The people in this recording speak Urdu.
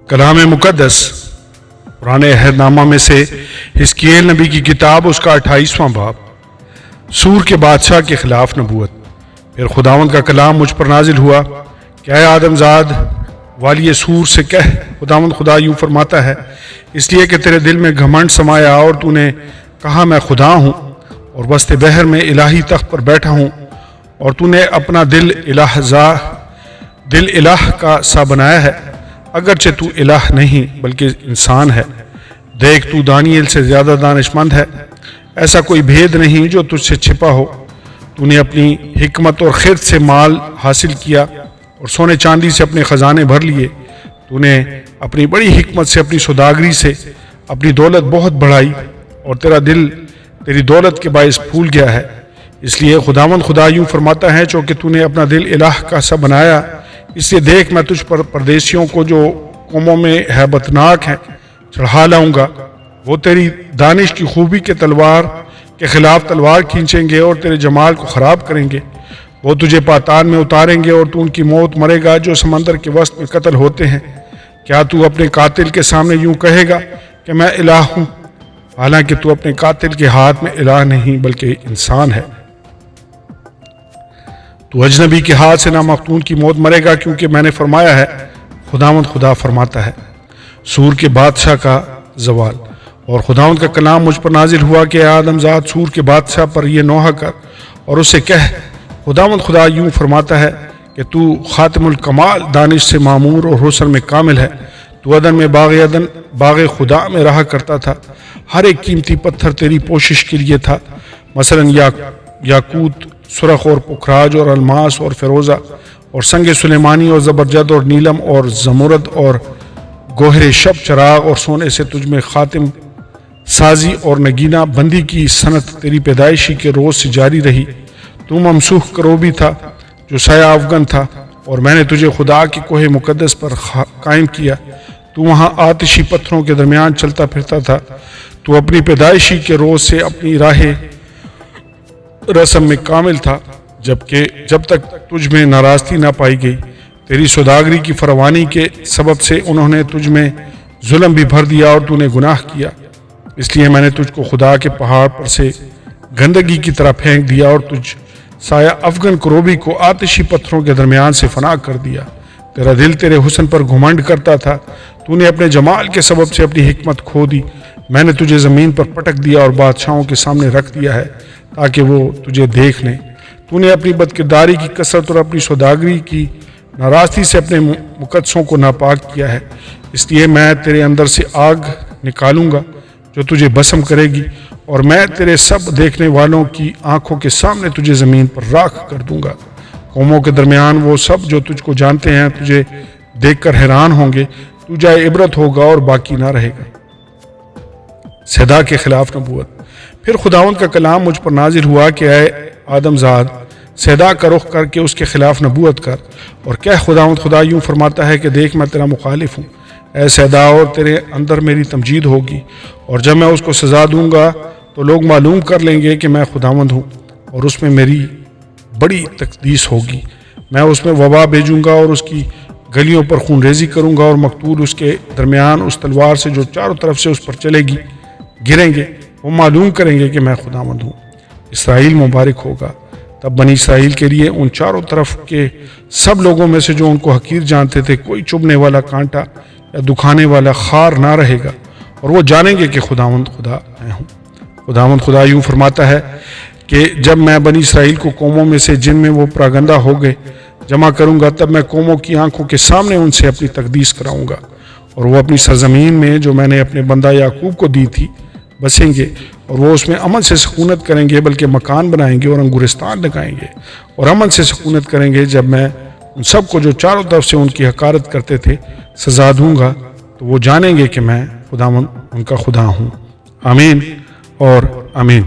کلام مقدس پرانے عہد نامہ میں سے حزقیل نبی کی کتاب، اس کا 28واں باب، سور کے بادشاہ کے خلاف نبوت۔ پھر خداوند کا کلام مجھ پر نازل ہوا کہ اے آدم زاد، والی سور سے کہہ، خداوند خدا یوں فرماتا ہے، اس لیے کہ تیرے دل میں گھمنڈ سمایا اور تو نے کہا میں خدا ہوں اور وسط بحر میں الہی تخت پر بیٹھا ہوں، اور تو نے اپنا دل الہ کا سا بنایا ہے، اگرچہ تو الہ نہیں بلکہ انسان ہے۔ دیکھ، تو دانیل سے زیادہ دانش مند ہے، ایسا کوئی بھید نہیں جو تجھ سے چھپا ہو۔ تو نے اپنی حکمت اور خرد سے مال حاصل کیا اور سونے چاندی سے اپنے خزانے بھر لیے۔ تو نے اپنی بڑی حکمت سے، اپنی سوداگری سے اپنی دولت بہت بڑھائی، اور تیرا دل تیری دولت کے باعث پھول گیا ہے۔ اس لیے خداوند خدا یوں فرماتا ہے، چونکہ تو نے اپنا دل الہ کا سا بنایا، اس لیے دیکھ، میں تجھ پر پردیسیوں کو جو قوموں میں ہیبت ناک ہیں چڑھا لاؤں گا۔ وہ تیری دانش کی خوبی کے تلوار کے خلاف تلوار کھینچیں گے اور تیرے جمال کو خراب کریں گے۔ وہ تجھے پاتال میں اتاریں گے اور تو ان کی موت مرے گا جو سمندر کے وسط میں قتل ہوتے ہیں۔ کیا تو اپنے قاتل کے سامنے یوں کہے گا کہ میں الہ ہوں، حالانکہ تو اپنے قاتل کے ہاتھ میں الہ نہیں بلکہ انسان ہے۔ تو اجنبی کے ہاتھ سے نامختون کی موت مرے گا، کیونکہ میں نے فرمایا ہے، خداوند خدا فرماتا ہے۔ سور کے بادشاہ کا زوال۔ اور خداوند کا کلام مجھ پر نازل ہوا کہ اے آدم زاد، سور کے بادشاہ پر یہ نوحہ کر اور اس سے کہہ، خداوند خدا یوں فرماتا ہے کہ تو خاتم الکمال دانش سے معمور اور حسن میں کامل ہے۔ تو عدن میں باغ خدا میں رہا کرتا تھا، ہر ایک قیمتی پتھر تیری پوشش کے لیے تھا، مثلاً یاقوت، سرخ اور پکھراج اور الماس اور فیروزہ اور سنگ سلیمانی اور زبرجد اور نیلم اور زمرد اور گوہر شب چراغ، اور سونے سے تجھ میں خاتم سازی اور نگینہ بندی کی صنعت تیری پیدائشی کے روز سے جاری رہی۔ تو ممسوح کروبی تھا جو سایہ افغن تھا، اور میں نے تجھے خدا کی کوہ مقدس پر قائم کیا۔ تو وہاں آتشی پتھروں کے درمیان چلتا پھرتا تھا۔ تو اپنی پیدائشی کے روز سے اپنی راہ رسم میں کامل تھا، جب تک تجھ میں ناراستی نہ پائی گئی۔ تیری سوداگری کی فراوانی کے سبب سے انہوں نے تجھ میں ظلم بھی بھر دیا اور تو نے گناہ کیا۔ اس لیے میں نے تجھ کو خدا کے پہاڑ پر سے گندگی کی طرح پھینک دیا اور تجھ سایہ افغن کروبی کو آتشی پتھروں کے درمیان سے فنا کر دیا۔ تیرا دل تیرے حسن پر گھمنڈ کرتا تھا، تو نے اپنے جمال کے سبب سے اپنی حکمت کھو دی۔ میں نے تجھے زمین پر پٹک دیا اور بادشاہوں کے سامنے رکھ دیا ہے تاکہ وہ تجھے دیکھ لیں۔ تو نے اپنی بدکرداری کی کثرت اور اپنی سوداگری کی ناراستی سے اپنے مقدسوں کو ناپاک کیا ہے۔ اس لیے میں تیرے اندر سے آگ نکالوں گا جو تجھے بھسم کرے گی، اور میں تیرے سب دیکھنے والوں کی آنکھوں کے سامنے تجھے زمین پر راکھ کر دوں گا۔ قوموں کے درمیان وہ سب جو تجھ کو جانتے ہیں تجھے دیکھ کر حیران ہوں گے، تو جائے عبرت ہوگا اور باقی نہ رہے گا۔ صدا کے خلاف نبوت۔ پھر خداوند کا کلام مجھ پر نازل ہوا کہ اے آدم زاد، صدا کا رخ کر کے اس کے خلاف نبوت کر اور کہہ، خداوند خدا یوں فرماتا ہے کہ دیکھ، میں تیرا مخالف ہوں، اے صدا، اور تیرے اندر میری تمجید ہوگی، اور جب میں اس کو سزا دوں گا تو لوگ معلوم کر لیں گے کہ میں خداوند ہوں، اور اس میں میری بڑی تقدیس ہوگی۔ میں اس میں وبا بھیجوں گا اور اس کی گلیوں پر خون ریزی کروں گا، اور مقتول اس کے درمیان اس تلوار سے جو چاروں طرف سے اس پر چلے گی گریں گے۔ وہ معلوم کریں گے کہ میں خداوند ہوں۔ اسرائیل مبارک ہوگا۔ تب بنی اسرائیل کے لیے ان چاروں طرف کے سب لوگوں میں سے جو ان کو حقیر جانتے تھے کوئی چبھنے والا کانٹا یا دکھانے والا خار نہ رہے گا، اور وہ جانیں گے کہ خداوند خدا میں ہوں۔ خداوند خدا یوں فرماتا ہے کہ جب میں بنی اسرائیل کو قوموں میں سے جن میں وہ پراگندہ ہو گئے جمع کروں گا، تب میں قوموں کی آنکھوں کے سامنے ان سے اپنی تقدیس کراؤں گا، اور وہ اپنی سرزمین میں جو میں نے اپنے بندہ یعقوب کو دی تھی بسیں گے، اور وہ اس میں امن سے سکونت کریں گے، بلکہ مکان بنائیں گے اور انگورستان لگائیں گے اور امن سے سکونت کریں گے۔ جب میں ان سب کو جو چاروں طرف سے ان کی حقارت کرتے تھے سزا دوں گا، تو وہ جانیں گے کہ میں خداوند ان کا خدا ہوں۔ آمین اور آمین۔